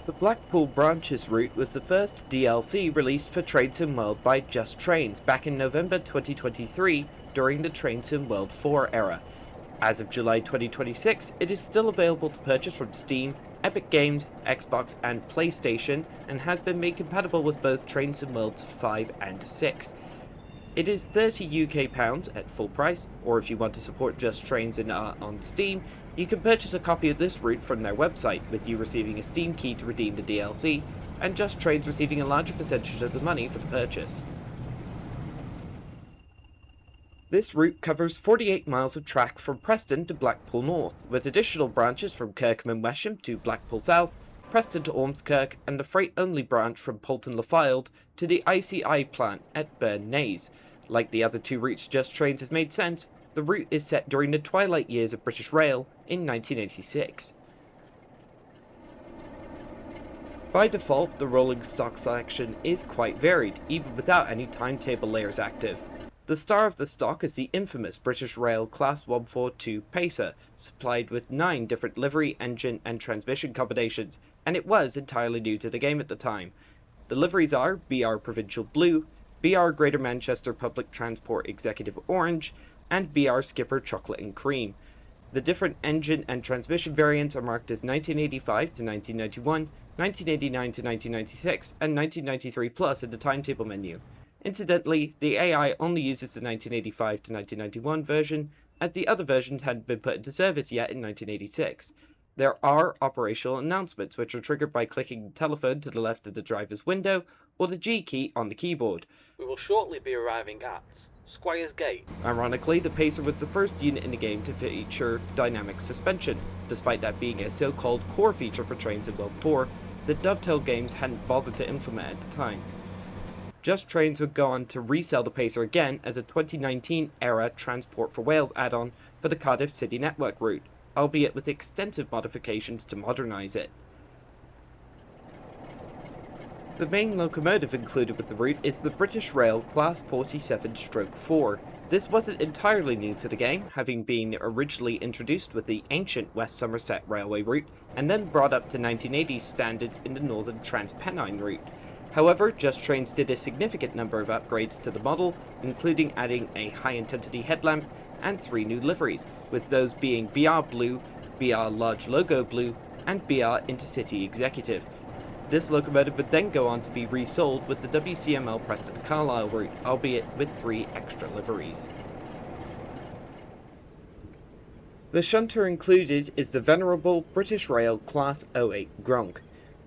The Blackpool branches route was the first DLC released for Train Sim World by Just Trains back in November 2023 during the Train Sim World 4 era. As of July 2026, it is still available to purchase from Steam, Epic Games, Xbox and PlayStation, and has been made compatible with both Train Sim Worlds 5 and 6. It is £30 UK at full price, or if you want to support Just Trains on Steam, you can purchase a copy of this route from their website, with you receiving a Steam key to redeem the DLC, and Just Trains receiving a larger percentage of the money for the purchase. This route covers 48 miles of track from Preston to Blackpool North, with additional branches from Kirkham and Wesham to Blackpool South, Preston to Ormskirk, and a freight-only branch from Poulton-le-Fylde to the ICI plant at Burn-Naze. Like the other two routes Just Trains has made sense, the route is set during the twilight years of British Rail in 1986. By default, the rolling stock selection is quite varied, even without any timetable layers active. The star of the stock is the infamous British Rail Class 142 Pacer, supplied with 9 different livery, engine and transmission combinations, and it was entirely new to the game at the time. The liveries are BR Provincial Blue, BR Greater Manchester Public Transport Executive Orange, and BR Skipper Chocolate and Cream. The different engine and transmission variants are marked as 1985 to 1991, 1989 to 1996, and 1993 plus in the timetable menu. Incidentally, the AI only uses the 1985 to 1991 version, as the other versions hadn't been put into service yet in 1986. There are operational announcements which are triggered by clicking the telephone to the left of the driver's window, or the G key on the keyboard. We will shortly be arriving at Squire's Gate. Ironically, the Pacer was the first unit in the game to feature dynamic suspension, despite that being a so-called core feature for Trains in World 4 that Dovetail Games hadn't bothered to implement at the time. Just Trains would go on to resell the Pacer again as a 2019-era Transport for Wales add-on for the Cardiff City Network route, albeit with extensive modifications to modernise it. The main locomotive included with the route is the British Rail Class 47/4. This wasn't entirely new to the game, having been originally introduced with the ancient West Somerset Railway route, and then brought up to 1980s standards in the Northern Transpennine route. However, Just Trains did a significant number of upgrades to the model, including adding a high-intensity headlamp and 3 new liveries, with those being BR Blue, BR Large Logo Blue, and BR Intercity Executive. This locomotive would then go on to be resold with the WCML Preston to Carlisle route, albeit with 3 extra liveries. The shunter included is the venerable British Rail Class 08 Gronk.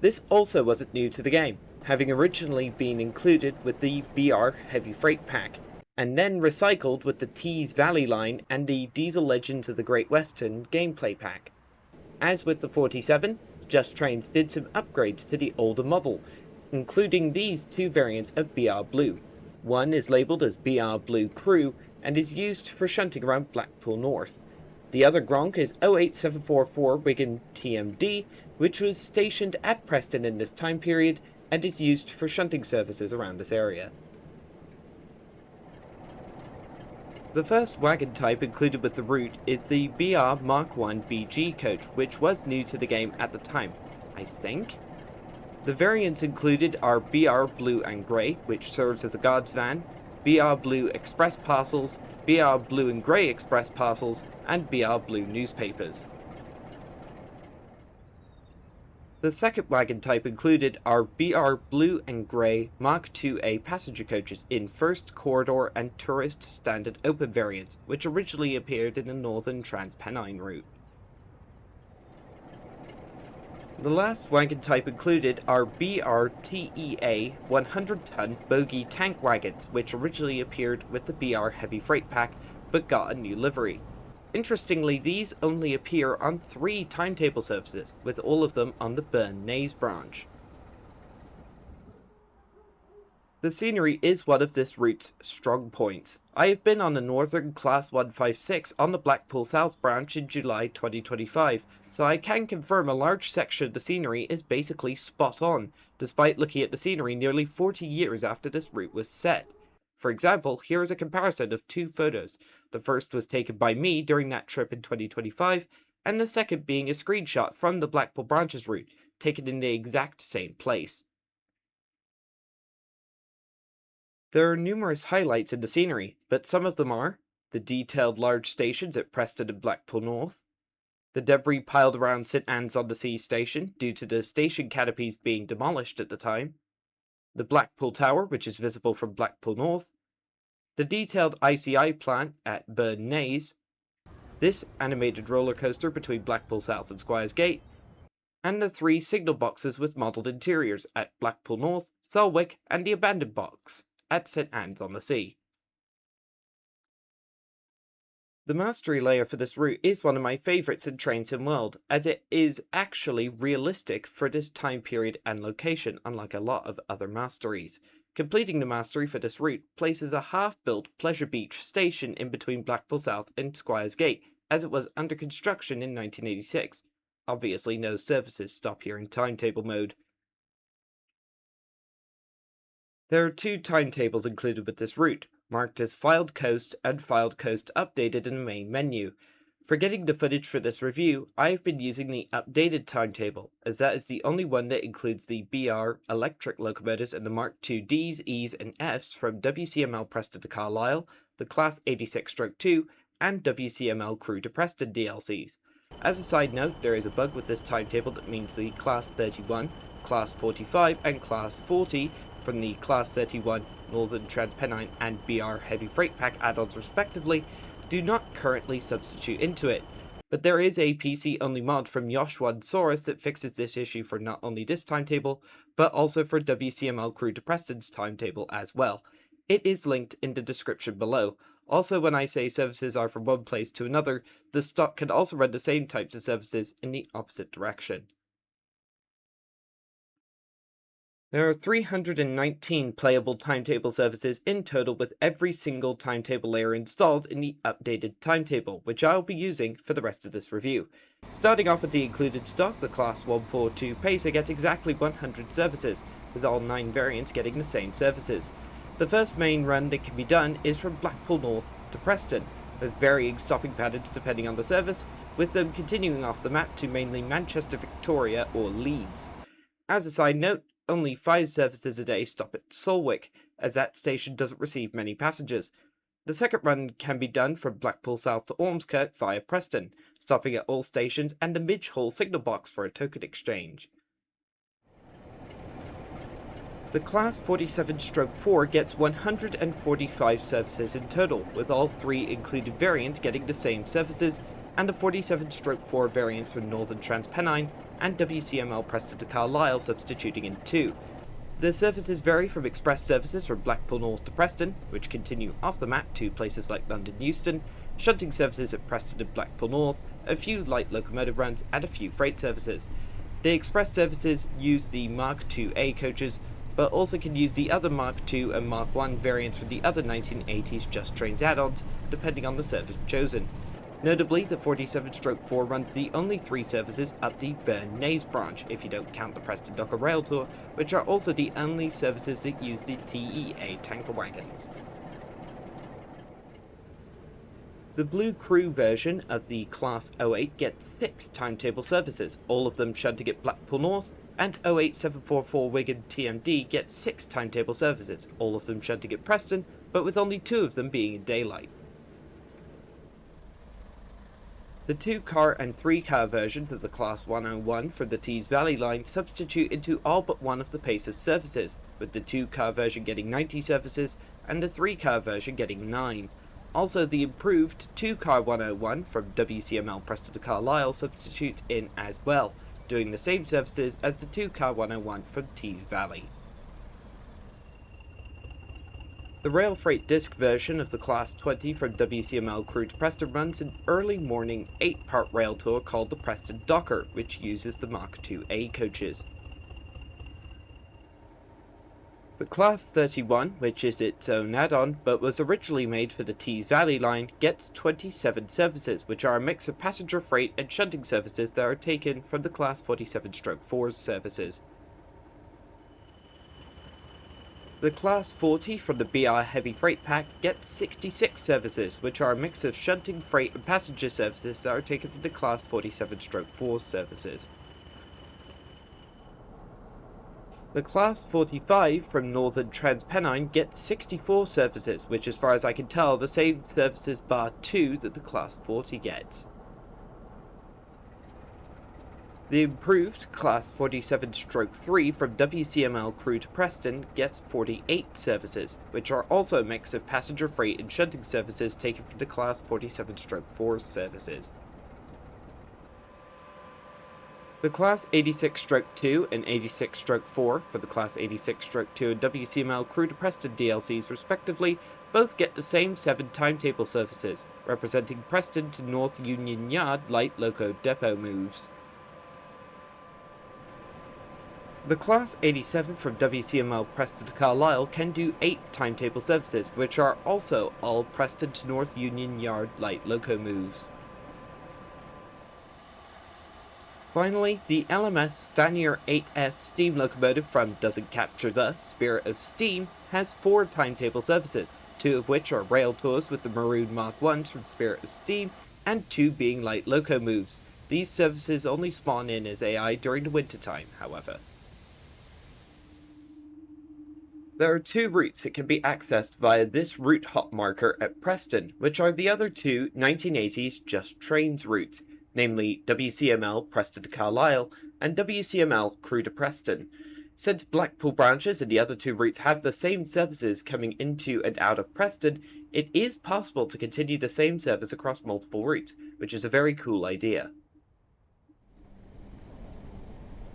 This also wasn't new to the game, having originally been included with the BR Heavy Freight Pack, and then recycled with the Tees Valley line and the Diesel Legends of the Great Western gameplay pack. As with the 47, Just Trains did some upgrades to the older model, including these 2 variants of BR Blue. One is labelled as BR Blue Crewe and is used for shunting around Blackpool North. The other Gronk is 08744 Wigan TMD, which was stationed at Preston in this time period and is used for shunting services around this area. The first wagon type included with the route is the BR Mark 1 BG coach, which was new to the game at the time, I think. The variants included are BR Blue and Grey, which serves as a guard's van, BR Blue Express Parcels, BR Blue and Grey Express Parcels, and BR Blue Newspapers. The second wagon type included are BR Blue and Grey Mark IIA passenger coaches in First Corridor and Tourist Standard Open variants, which originally appeared in the Northern Transpennine route. The last wagon type included are BR TEA 100-ton bogie tank wagons, which originally appeared with the BR Heavy Freight Pack, but got a new livery. Interestingly, these only appear on 3 timetable services, with all of them on the Burn-Naze branch. The scenery is one of this route's strong points. I have been on the Northern Class 156 on the Blackpool South branch in July 2025, so I can confirm a large section of the scenery is basically spot on, despite looking at the scenery nearly 40 years after this route was set. For example, here is a comparison of 2 photos. The first was taken by me during that trip in 2025, and the second being a screenshot from the Blackpool branches route, taken in the exact same place. There are numerous highlights in the scenery, but some of them are the detailed large stations at Preston and Blackpool North, the debris piled around St Anne's-on-the-Sea station due to the station canopies being demolished at the time, the Blackpool Tower, which is visible from Blackpool North, the detailed ICI plant at Burn Naze, this animated roller coaster between Blackpool South and Squires Gate, and the 3 signal boxes with modelled interiors at Blackpool North, Selwick, and the abandoned box at St Anne's-on-the-Sea. The mastery layer for this route is one of my favourites in Train Sim World, as it is actually realistic for this time period and location, unlike a lot of other masteries. Completing the mastery for this route places a half-built Pleasure Beach station in between Blackpool South and Squires Gate, as it was under construction in 1986. Obviously no services stop here in timetable mode. There are 2 timetables included with this route, marked as Filed Coast and Filed Coast Updated in the main menu. For getting the footage for this review, I have been using the updated timetable, as that is the only one that includes the BR electric locomotives and the Mark II Ds, Es and Fs from WCML Preston to Carlisle, the Class 86/2 and WCML Crewe to Preston DLCs. As a side note, there is a bug with this timetable that means the Class 31, Class 45 and Class 40 from the Class 31 Northern Transpennine and BR Heavy Freight Pack add-ons respectively do not currently substitute into it, but there is a PC-only mod from Yosh1 Saurus that fixes this issue for not only this timetable, but also for WCML Crewe to Preston's timetable as well. It is linked in the description below. Also, when I say services are from one place to another, the stock can also run the same types of services in the opposite direction. There are 319 playable timetable services in total, with every single timetable layer installed in the updated timetable, which I will be using for the rest of this review. Starting off with the included stock, the Class 142 Pacer gets exactly 100 services, with all 9 variants getting the same services. The first main run that can be done is from Blackpool North to Preston, with varying stopping patterns depending on the service, with them continuing off the map to mainly Manchester, Victoria or Leeds. As a side note, only 5 services a day stop at Selwick, as that station doesn't receive many passengers. The second run can be done from Blackpool South to Ormskirk via Preston, stopping at all stations and the Midge Hall signal box for a token exchange. The Class 47/4 gets 145 services in total, with all 3 included variants getting the same services, and the 47/4 variants from Northern Transpennine and WCML Preston to Carlisle substituting in 2. The services vary from express services from Blackpool North to Preston, which continue off the map to places like London Euston, shunting services at Preston and Blackpool North, a few light locomotive runs, and a few freight services. The express services use the Mark II-A coaches, but also can use the other Mark II and Mark I variants from the other 1980s Just Trains add-ons, depending on the service chosen. Notably, the 47/4 runs the only 3 services up the Burn Naze branch, if you don't count the Preston Docker Rail Tour, which are also the only services that use the TEA tanker wagons. The Blue Crewe version of the Class 08 gets 6 timetable services, all of them shunting at Blackpool North, and 08744 Wigan TMD gets 6 timetable services, all of them shunting at Preston, but with only 2 of them being in daylight. The 2-car and 3-car versions of the Class 101 from the Tees Valley line substitute into all but one of the Pacer's services, with the 2-car version getting 90 services and the 3-car version getting 9. Also, the improved 2-car 101 from WCML Preston to Carlisle substitutes in as well, doing the same services as the 2-car 101 from Tees Valley. The Rail Freight Disc version of the Class 20 from WCML Crewe to Preston runs an early morning 8-part rail tour called the Preston Docker, which uses the Mark II-A coaches. The Class 31, which is its own add-on, but was originally made for the Tees Valley line, gets 27 services, which are a mix of passenger freight and shunting services that are taken from the Class 47/4's services. The Class 40 from the BR Heavy Freight Pack gets 66 services, which are a mix of shunting, freight and passenger services that are taken from the Class 47/4 services. The Class 45 from Northern Transpennine gets 64 services, which as far as I can tell are the same services bar 2 that the Class 40 gets. The improved Class 47-3 from WCML Crewe to Preston gets 48 services, which are also a mix of passenger freight and shunting services taken from the Class 47-4 services. The Class 86-2 and 86-4 for the Class 86-2 and WCML Crewe to Preston DLCs respectively both get the same 7 timetable services, representing Preston to North Union Yard light loco depot moves. The Class 87 from WCML Preston to Carlisle can do 8 timetable services, which are also all Preston to North Union Yard light loco moves. Finally, the LMS Stanier 8F steam locomotive from Doesn't Capture the Spirit of Steam has 4 timetable services, 2 of which are rail tours with the maroon Mark 1s from Spirit of Steam, and 2 being light loco moves. These services only spawn in as AI during the winter time, however. There are 2 routes that can be accessed via this route hop marker at Preston, which are the other 2 1980s Just Trains routes, namely WCML Preston to Carlisle and WCML Crewe to Preston. Since Blackpool branches and the other 2 routes have the same services coming into and out of Preston, it is possible to continue the same service across multiple routes, which is a very cool idea.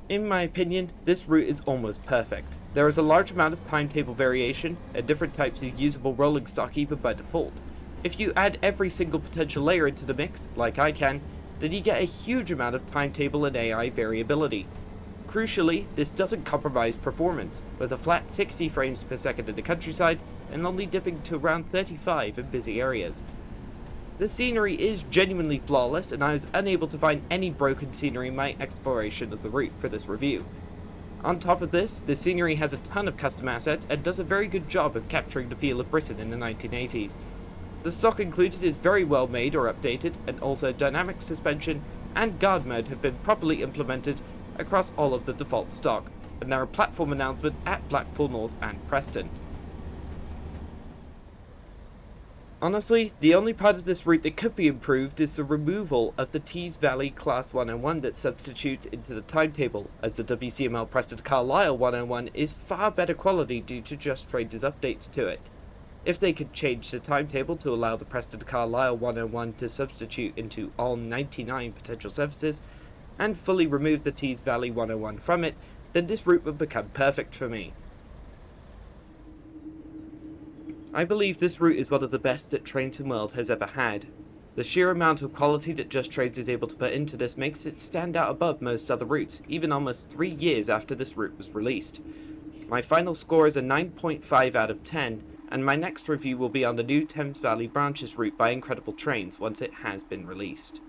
In my opinion, this route is almost perfect. There is a large amount of timetable variation, and different types of usable rolling stock even by default. If you add every single potential layer into the mix, like I can, then you get a huge amount of timetable and AI variability. Crucially, this doesn't compromise performance, with a flat 60 frames per second in the countryside and only dipping to around 35 in busy areas. The scenery is genuinely flawless, and I was unable to find any broken scenery in my exploration of the route for this review. On top of this, the scenery has a ton of custom assets and does a very good job of capturing the feel of Britain in the 1980s. The stock included is very well made or updated, and also dynamic suspension and guard mode have been properly implemented across all of the default stock, and there are platform announcements at Blackpool North and Preston. Honestly, the only part of this route that could be improved is the removal of the Tees Valley Class 101 that substitutes into the timetable, as the WCML Preston Carlisle 101 is far better quality due to Just Trains' updates to it. If they could change the timetable to allow the Preston Carlisle 101 to substitute into all 99 potential services, and fully remove the Tees Valley 101 from it, then this route would become perfect for me. I believe this route is one of the best that Trains & World has ever had. The sheer amount of quality that Just Trains is able to put into this makes it stand out above most other routes, even almost 3 years after this route was released. My final score is a 9.5 out of 10, and my next review will be on the new Thames Valley Branches route by Incredible Trains once it has been released.